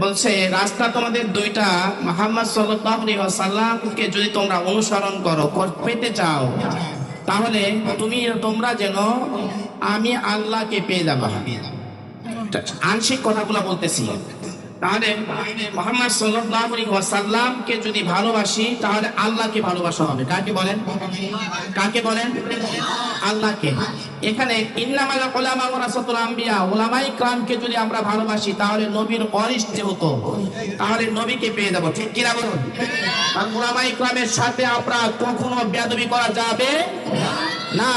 বলছে রাস্তা তোমাদের দুইটা, মুহাম্মদ সাল্লাল্লাহু আলাইহি ওয়াসাল্লামকে যদি তোমরা অনুসরণ করো, পেতে চাও, তাহলে তোমরা যেন আমি আল্লাহকে পেয়ে যাবা। আংশিক কথাগুলো বলতেছি। তাহলে মুহাম্মদ সাল্লাল্লাহু আলাইহি ওয়াসাল্লামকে যদি ভালোবাসি, তাহলে আল্লাহকে ভালোবাসা হবে। কাকে বলেন? কাকে বলেন? আল্লাহকে। এখানে ইন্নামাল উলামা ওয়ারাসাতুল আম্বিয়া, উলামায়ে কিরামকে যদি আমরা ভালোবাসি, তাহলে নবীর ওয়ারিস যেহেতু, তাহলে নবীকে পেয়ে যাব। ঠিক কিনা বলুন? আর উলামায়ে কিরামের সাথে আমরা কখনো বেয়াদবি করা যাবে না।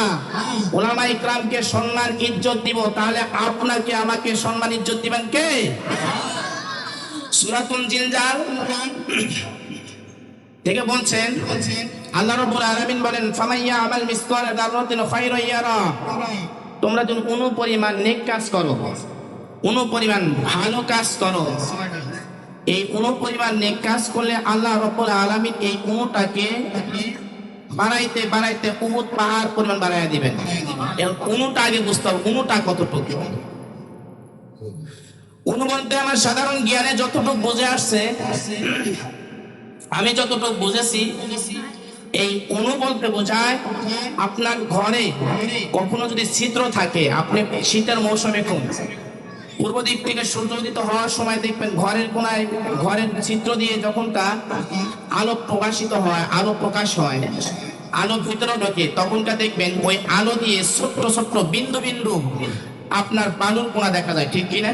উলামায়ে কিরামকে সম্মান ইজ্জত দিব, তাহলে আপনাকে আমাকে সম্মান ইজ্জত দিবেন কে? সূরাতুল জিলজাল থেকে বলছেন, আল্লাহ রাব্বুল আলামিন বলেন, ফামাইয়া আমাল মিসকালা যাররাতিন খায়রান ইয়ারা, তোমরা যদি কোনো পরিমাণ নেক কাজ করো, কোনো পরিমাণ ভালো কাজ করো, এই কোনো পরিমাণ নেক কাজ করলে আল্লাহ রাব্বুল আলামিন এই কোনোটাকে বাড়াইতে বাড়াইতে উহুদ পাহাড় পরিমাণ বাড়াইয়া দিবেন। এই কোনোটা আগে বুঝতে হবে, কোনোটা কতটুকু। অনুবন্ধে আমার সাধারণ জ্ঞানে যতটুকু বুঝে আসছে, আমি যতটুকু বুঝেছি, এই অনু বলতে বোঝায় আপনার ঘরে কখনো যদি ছিদ্র থাকে, আপনি শীতের মৌসুমে পূর্ব দিক থেকে সূর্য উদিত হওয়ার সময় দেখবেন ঘরের কোনায়, ঘরের ছিদ্র দিয়ে যখনটা আলো প্রকাশিত হয়, আলো প্রকাশ হয়, আলো ভিতরে ঢোকে, তখনটা দেখবেন ওই আলো দিয়ে ছোট্ট ছোট্ট বিন্দু বিন্দু আপনার বালুর কোনা দেখা যায়। ঠিক কিনা?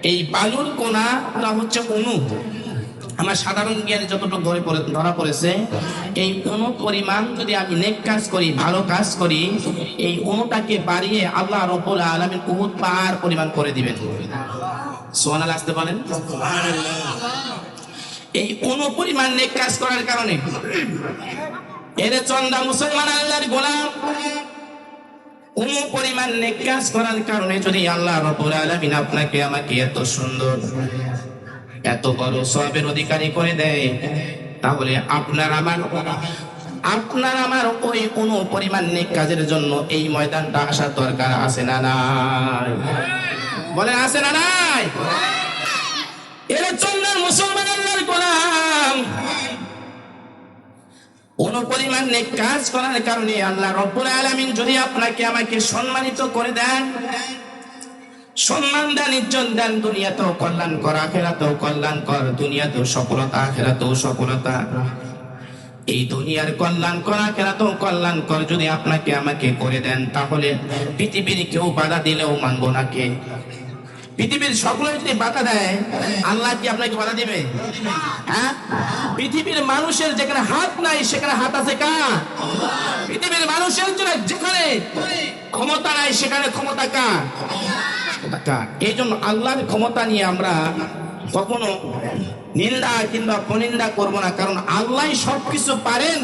এই বালুর কোনাটা হচ্ছে অণু। আমার সাধারণ জ্ঞানে যতটুকু ধরা পড়েছে, এই অণু পরিমাণ যদি আমি নেক কাজ করি, ভালো কাজ করি, এই অণুটাকে বাড়িয়ে আল্লাহ রাব্বুল আলামিন উহুদ পাহাড় পরিমাণ করে দিবেন। সুবহানাল্লাহ আসতে বলেন। এই অণু পরিমাণ নেক কাজ করার কারণে, এরে চন্দা মুসলমান আল্লাহর গোলাম, অণু পরিমাণ নেক কাজ করার কারণে যদি আল্লাহ রাব্বুল আলামিন আপনাকে আমাকে এত সুন্দর, এত বড় সওয়াবের অধিকারী করে দেয়, তাহলে আপনার আমার ওই কোনো পরিমাণ নেক কাজের জন্য এই ময়দানটা আসার দরকার আছে না নাই? বলেন আছে না নাই? এরা চন্দ্রের মুসলমান আল্লাহর গোলাম, কোনো পরিমাণ নেক কাজ করার কারণে আল্লাহ রাব্বুল আলামিন যদি আপনাকে আমাকে সম্মানিত করে দেন, সম্মান দেন, ইজ্জত দেন, দুনিয়াতেও কল্যাণ কর, আখিরাতেও কল্যাণ কর, দুনিয়াতেও সফলতা, আখিরাতেও সফলতা, এই দুনিয়ার কল্যাণ কর, আখিরাতেও কল্যাণ কর যদি আপনাকে আমাকে করে দেন, তাহলে পৃথিবীর কেউ বাধা দিলেও মানবো না। কে? পৃথিবীর সকলে যদি বাধা দেয়, আল্লাহ কি আপনাকে বাধা দিবে? হ্যাঁ? পৃথিবীর মানুষের যেখানে হাত নাই, সেখানে হাত আছে কার? পৃথিবীর মানুষের যেখানে ক্ষমতা নাই, সেখানে ক্ষমতা কার? এই জন্য আল্লাহর ক্ষমতা নিয়ে আমরা কখনো নিন্দা কিংবা প্রনিন্দা করবো না, কারণ আল্লাহ সবকিছু পারেন,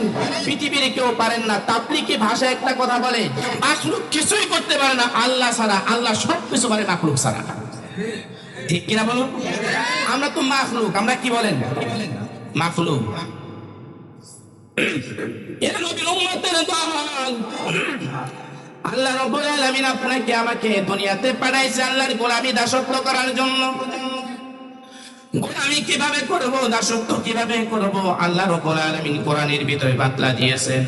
পৃথিবীর কেউ পারেন না। তাবলীগী ভাষায় একটা কথা বলে, মাখলুক কিছুই করতে পারে না আল্লাহ ছাড়া, আল্লাহ সবকিছু পারে মাখলুক ছাড়া। ঠিক কিনা বলুন? আমরা তো মাখলুক, আমরা কি বলেন? মাখলুক। এরা নবীর উম্মতের দল। আল্লাহ রাব্বুল আলামিন আপনাকে আমাকে দুনিয়াতে পাঠাইছে আল্লাহর গোলামি দাসত্ব করার জন্য। গোলামি কিভাবে করব, দাসত্ব কিভাবে করব, আল্লাহ রাব্বুল আলামিন কোরআনের ভিতরে বাতলা দিয়েছেন।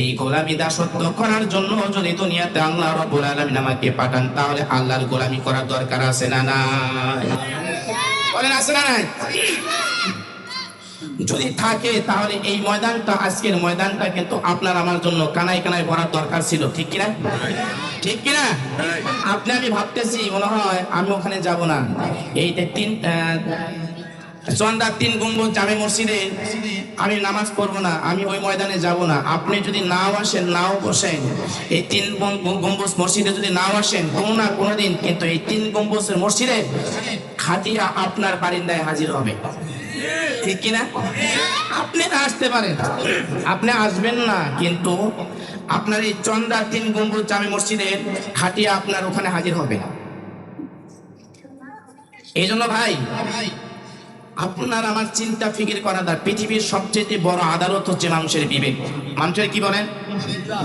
এই গোলামি দাসত্ব করার জন্য যদি দুনিয়াতে আল্লাহ রাব্বুল আলামিন আমাকে পাঠান, তাহলে আল্লাহর গোলামি করার দরকার আছে না নাই? বলেন আছে না নাই? যদি থাকে, তাহলে এই ময়দানটা, আজকের ময়দানটা কিন্তু আপনার আমার জন্য কানায় কানায় ভরার দরকার ছিল। ঠিক কিনা? ঠিক কিনা? আপনি আমি ভাবতেছি মনে হয় আমি ওখানে যাব না, এই চন্দ্রার 3 গম্বুজ জামে মসজিদে আমি নামাজ পড়বো না, আমি ওই ময়দানে যাব না। আপনি যদি নাও আসেন, নাও বসেন, এই 3 গম্বুজ মসজিদে যদি নাও আসেন, কোনো না কোনো দিন কিন্তু এই 3 গম্বুজের মসজিদে খাটিয়া আপনার বারিন্দায় হাজির হবে। ঠিক কিনা? আপনি আসতে পারেন, আপনি আসবেন না, কিন্তু আপনার এই চন্দ্রার 3 গম্বুজ জামে মসজিদের খাটিয়া আপনার ওখানে হাজির হবে। এই জন্য ভাই, আপনার আমার চিন্তা ফিকির করা দরকার। পৃথিবীর সবচেয়ে বড় আদালত হচ্ছে মানুষের বিবেক। মানুষের কি বলেন?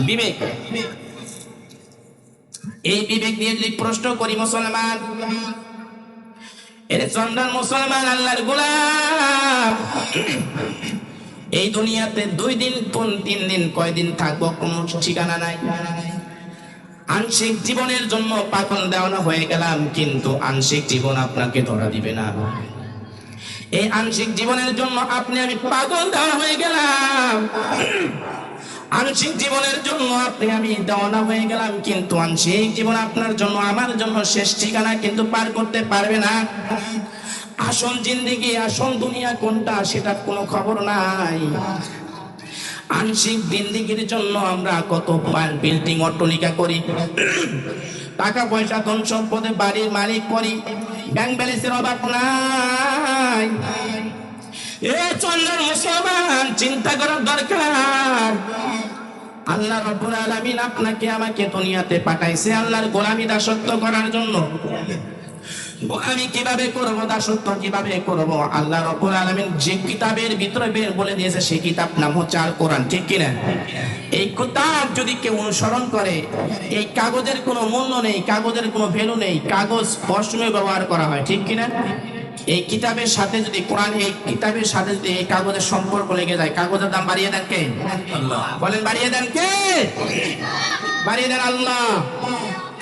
বিবেক। এই বিবেক নিয়ে যদি প্রশ্ন করি, মুসলমান, এর চন্দ্র মুসলমান আল্লাহর গোলাম, এই দুনিয়াতে 2 দিন 3 দিন কয়দিন থাকবো কোনো ঠিকানা নাই। আংশিক জীবনের জন্য পাগল দেওয়ানো হয়ে গেলাম, কিন্তু আংশিক জীবন আপনাকে ধরা দিবে না। এই আংশিক জীবনের জন্য আপনি আমি পাগল দেওয়া হয়ে গেলাম, আংশিক জীবনের জন্য আপনি আমি দেওয়ানা হয়ে গেলাম, কিন্তু আংশিক জীবন আপনার জন্য আমার জন্য শেষ ঠিকানা কিন্তু পার করতে পারবে না। আসল জিন্দেগি আসল দুনিয়া কোনটা সেটা কোনো খবর নাই। আংশিক জিন্দেগির জন্য আমরা কত বিল্ডিং অট্টালিকা করি, টাকা পয়সা ধন সম্পদে বাড়ির মালিক করি, ব্যাংক ব্যালেন্সের অভাব নাই। এ চন্দ্র মুসলমান, চিন্তা করার দরকার। আল্লাহ রাব্বুল আলামিন আপনাকে আমাকে দুনিয়াতে পাঠাইছে আল্লাহর গোলামি দাসত্ব করার জন্য। গোলামি কিভাবে করব, দাসত্ব কিভাবে করব, আল্লাহ রাব্বুল আলামিন যে কিতাবের ভিতরে বলে দিয়েছে সেই কিতাব নাম হচ্ছে আল কোরআন, ঠিক কিনা? এই কিতাব যদি কেউ অনুসরণ করে, এই কাগজের কোনো মূল্য নেই, কাগজের কোনো ভ্যালু নেই, কাগজ পশমে ব্যবহার করা হয়, ঠিক কিনা? এই কিতাবের সাথে যদি কোরআন, এই কিতাবের সাথে যদি এই কাগজের সম্পর্ক লেগে যায়, কাগজের দাম বাড়িয়ে দেন কে? আল্লাহ। বলেন বাড়িয়ে দেন কে? বাড়িয়ে দেন আল্লাহ।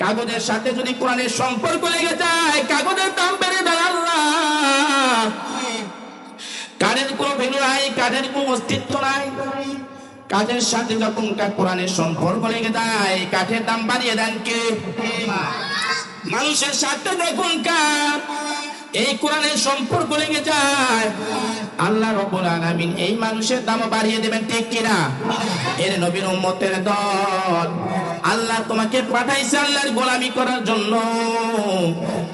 কাগজের সাথে যদি কোরআনের সম্পর্ক লেগে যায়, কাগজের দাম বেড়ে দেন আল্লাহ। কাঠের কোনো ভ্যালু নাই, কাঠের কোনো অস্তিত্ব নাই। কাঠের সাথে যখন কোরআনের সম্পর্ক লেগে যায়, কাঠের দাম বাড়িয়ে দেন কে? মানুষের সাথে যখন এই কোরআনের সম্পর্ক লেগে যায়, আল্লাহ রাব্বুল আলামিন এই মানুষের দাম বাড়িয়ে দেবেন, ঠিক কিনা? এর নবীর উম্মতের দল, আল্লাহ তোমাকে পাঠাইছে আল্লাহর গোলামি করার জন্য,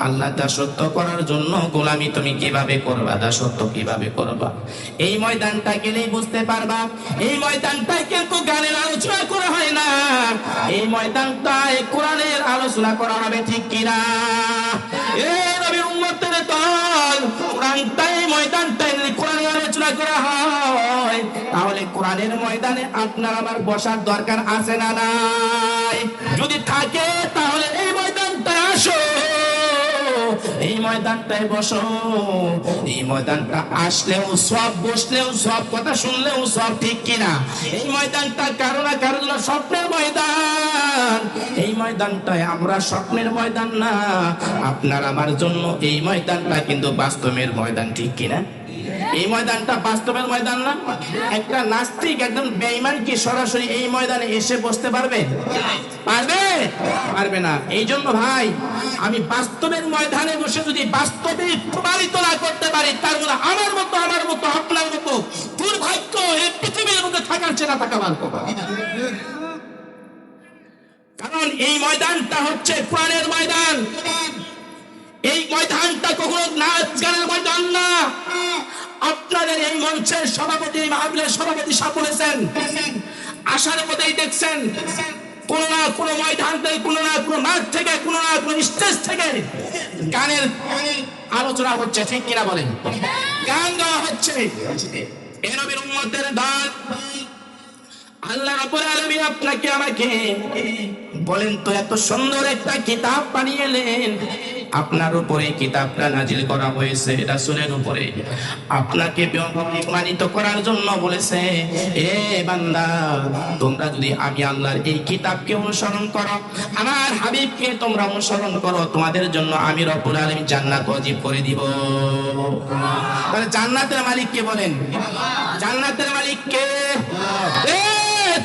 আল্লাহ দাসত্ব করার জন্য। গোলামি তুমি কিভাবে করবা, দাসত্ব কিভাবে করবা, এই ময়দানটা গেলেই বুঝতে পারবা। এই ময়দানটাই কিন্তু গানের আলোচনা করা হয় না, এই ময়দানটায় কোরআনের আলোচনা করা হবে, ঠিক কিনা? এ নবীর উম্মতের দল, কোরআনটাই ময়দানটাই কোরআনের আলোচনা করা হয়, তাহলে কোরআনের ময়দানে আপনার আমার বসার দরকার আছে না নাই? যদি থাকে তাহলে এই ময়দানটায় আসো, এই ময়দানটায় বসো। এই ময়দানটা আসলেও সব, বসলেও সব, কথা শুনলেও সব, ঠিক কিনা? এই ময়দানটা কারো না কারো জন্য স্বপ্নের ময়দান। এই ময়দানটায় আমরা স্বপ্নের ময়দান না, আপনার আমার জন্য এই ময়দানটা কিন্তু বাস্তবের ময়দান, ঠিক কিনা? এই ময়দানটা বাস্তবের ময়দান না। একটা নাস্তিক, একদম বেঈমান কি সরাসরি এই ময়দানে এসে বসতে পারবে? পারবে? পারবে না। এই জন্য ভাই, আমি বাস্তবের ময়দানে বসে যদি বাস্তবে প্রমাণিত না করতে পারি, তার মানে আমার মতো আপনার মতো দুর্ভাগ্য এই পৃথিবীর মধ্যে থাকার চেয়ে না থাকা ভালো। কারণ এই ময়দানটা হচ্ছে কোরআনের ময়দান। এই ময়দানটা কখনো নাচ গানের ময়দান না। আপনাদের এই মঞ্চের সভাপতি, মাহফিলের সভাপতি সাহেব বলেছেন, আসার মধ্যেই দেখছেন কোন না কোন ময়দান থেকে, কোন না কোন মাঠ থেকে, কোন না কোন স্টেজ থেকে গানের আলোচনা হচ্ছে, ঠিক কিনা বলেন? গান গাওয়া হচ্ছে। এ নবীর উম্মতের দল, আল্লাহ রাব্বুল আলামিন আপনাকে আমাকে বলেন তো, এত সুন্দর একটা কিতাব বানিয়েলেন, আপনার উপরে কিতাবটা নাজিল করা হয়েছে রাসূলের উপরে, আপনাকে প্রমাণিত করার জন্য বলেছে, এ বান্দা, তোমরা যদি আমি আল্লাহর এই কিতাবকে অনুসরণ করো, আমার হাবিবকে তোমরা অনুসরণ করো, তোমাদের জন্য আমি রব্বুল আলামিন জান্নাত ওয়াজিব করে দিব। তাহলে জান্নাতের মালিক কে বলেন? জান্নাতের মালিক কে?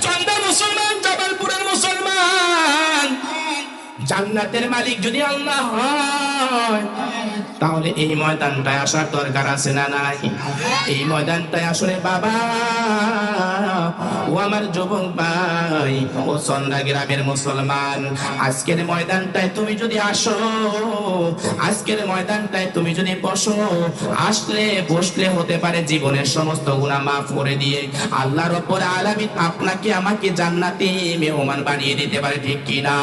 চন্দ্র মুসলমান, জামালপুরের মুসলমান, জান্নাতের মালিক যদি আল্লাহ হয়, তাহলে এই ময়দানটায় আসার দরকার আছে না নাই? এই ময়দানটায় আসলে বাবা, ও আমার যুবক ভাই, ও চন্দ্রা গ্রামের মুসলমান, আজকের ময়দানটায় তুমি যদি আসো, আজকের ময়দানটায় তুমি যদি বসো, আসলে বসলে হতে পারে জীবনের সমস্ত গুনাহ মাফ করে দিয়ে আল্লাহ রাব্বুল আলামিন আপনাকে আমাকে জান্নাতি মেহমান বানিয়ে দিতে পারে, ঠিক কিনা?